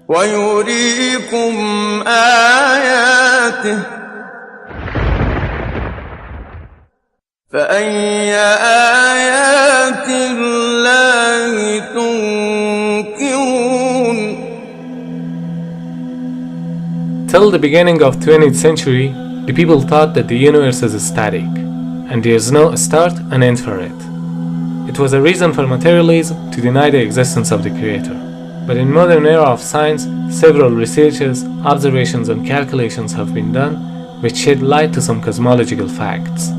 ويريكم آياته فأي آيات الله تنكرون. Till the beginning of 20th century, the people thought that the universe is static, and there is no start and end for it. It was a reason for materialism to deny the existence of the Creator. But in modern era of science, several researches, observations and calculations have been done which shed light to some cosmological facts.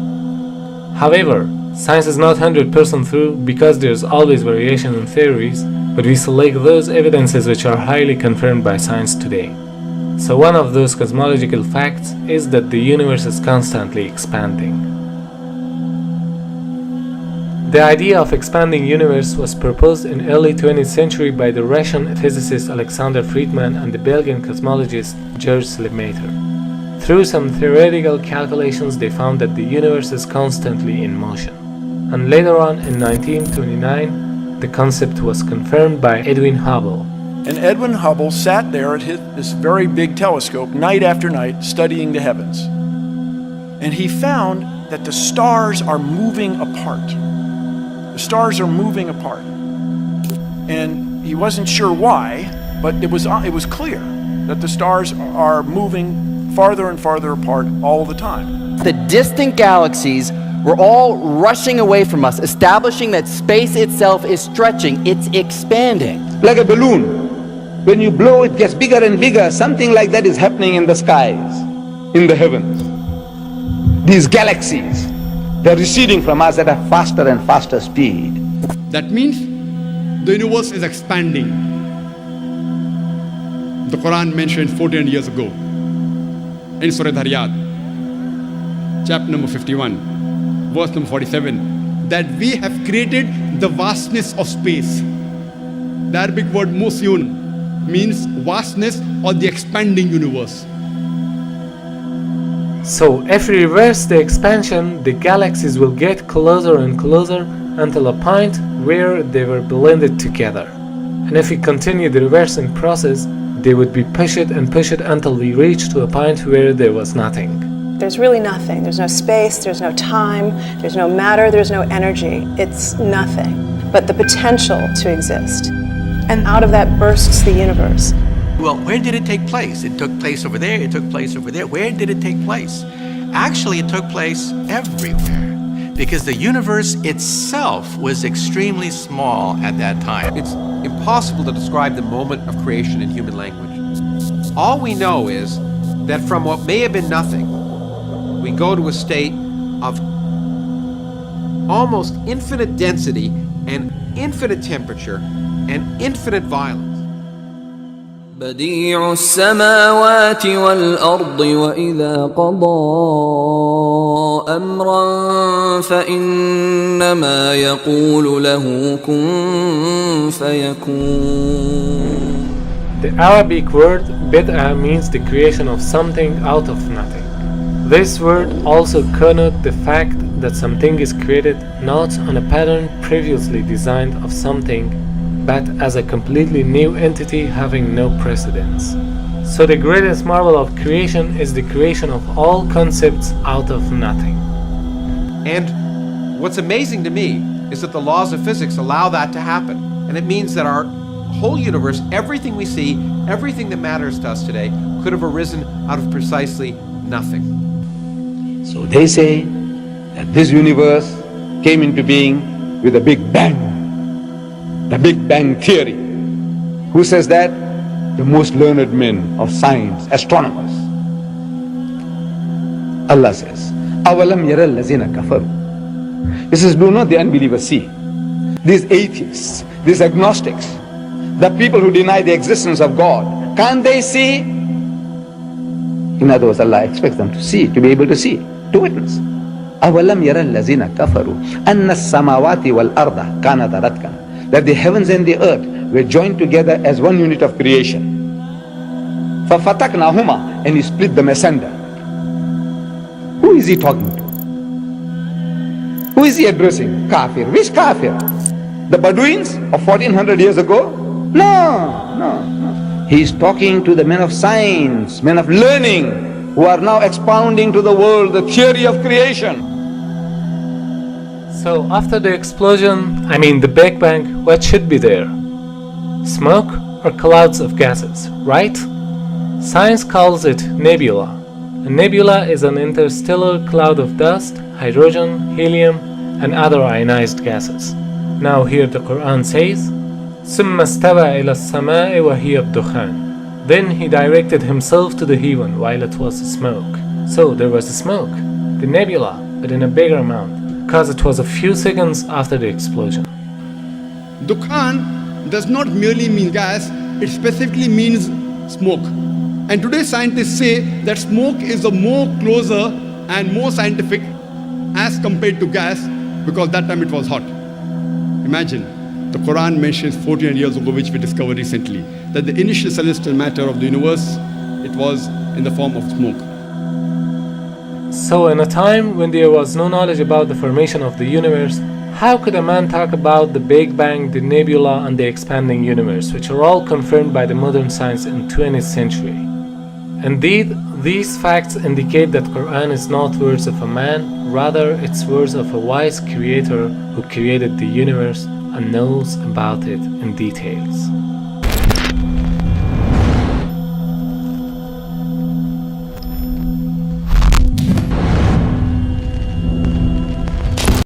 However, science is not 100% true because there is always variation in theories, but we select those evidences which are highly confirmed by science today. So one of those cosmological facts is that the universe is constantly expanding. The idea of expanding universe was proposed in early 20th century by the Russian physicist Alexander Friedmann and the Belgian cosmologist George Lemaitre. Through some theoretical calculations, they found that the universe is constantly in motion. And later on, in 1929, the concept was confirmed by Edwin Hubble. And Edwin Hubble sat there at this very big telescope night after night studying the heavens. And he found that the stars are moving apart. The stars are moving apart. And he wasn't sure why, but it was clear that the stars are moving farther and farther apart all the time. The distant galaxies were all rushing away from us, establishing that space itself is stretching, it's expanding. Like a balloon. When you blow, it gets bigger and bigger. Something like that is happening in the skies, in the heavens. These galaxies, they're receding from us at a faster and faster speed. That means the universe is expanding. The Qur'an mentioned 14 years ago in Surah Dhariyat, chapter number 51, verse number 47, that we have created the vastness of space. The Arabic word musyun means vastness or the expanding universe. So if we reverse the expansion, the galaxies will get closer and closer until a point where they were blended together. And if we continue the reversing process, they would be pushed and pushed until we reach to a point where there was nothing. There's really nothing. There's no space, there's no time, there's no matter, there's no energy. It's nothing but the potential to exist. And out of that bursts the universe. Well, where did it take place? It took place over there, it took place over there. Where did it take place? Actually, it took place everywhere, because the universe itself was extremely small at that time. It's impossible to describe the moment of creation in human language. All we know is that from what may have been nothing, we go to a state of almost infinite density and infinite temperature and infinite violence. بديع السماوات والأرض وإذا قضى أمرا فإنما يقول له كن فيكون. The Arabic word bid'ah means the creation of something out of nothing. This word also connotes the fact that something is created not on a pattern previously designed of something, but as a completely new entity having no precedence. So the greatest marvel of creation is the creation of all concepts out of nothing. And what's amazing to me is that the laws of physics allow that to happen. And it means that our whole universe, everything we see, everything that matters to us today, could have arisen out of precisely nothing. So they say that this universe came into being with a big bang. The Big Bang Theory. Who says that? The most learned men of science, astronomers. Allah says, أَوَلَمْ يَرَ الَّذِينَ كَفَرُوا. He says, do not the unbelievers see? These atheists, these agnostics, the people who deny the existence of God, can't they see? In other words, Allah expects them to see, to be able to see, to witness. أَوَلَمْ يَرَ الَّذِينَ كَفَرُوا أَنَّ السَّمَاوَاتِ وَالْأَرْضَ كَانَتَ رَتْقًا. That the heavens and the earth were joined together as one unit of creation. فَفَتَقْنَاهُمَا. And he split them asunder. Who is he talking to? Who is he addressing? Kafir. Which kafir? The Bedouins of 1400 years ago? No. He's talking to the men of science, men of learning, who are now expounding to the world the theory of creation. So after the explosion, the Big Bang, what should be there? Smoke or clouds of gases, right? Science calls it nebula. A nebula is an interstellar cloud of dust, hydrogen, helium, and other ionized gases. Now here the Qur'an says, ثُمَّ اسْتَوَى إِلَى السَّمَاءِ وَهِيَ الدُّخَانِ. Then he directed himself to the heaven while it was smoke. So there was smoke, the nebula, but in a bigger amount, because it was a few seconds after the explosion. Dukhan does not merely mean gas, it specifically means smoke. And today scientists say that smoke is a more closer and more scientific as compared to gas, because that time it was hot. Imagine, the Qur'an mentions 1400 years ago, which we discovered recently, that the initial celestial matter of the universe, it was in the form of smoke. So in a time when there was no knowledge about the formation of the universe, how could a man talk about the Big Bang, the nebula, and the expanding universe, which are all confirmed by the modern science in 20th century? Indeed, these facts indicate that Qur'an is not words of a man, rather it's words of a wise creator who created the universe and knows about it in details.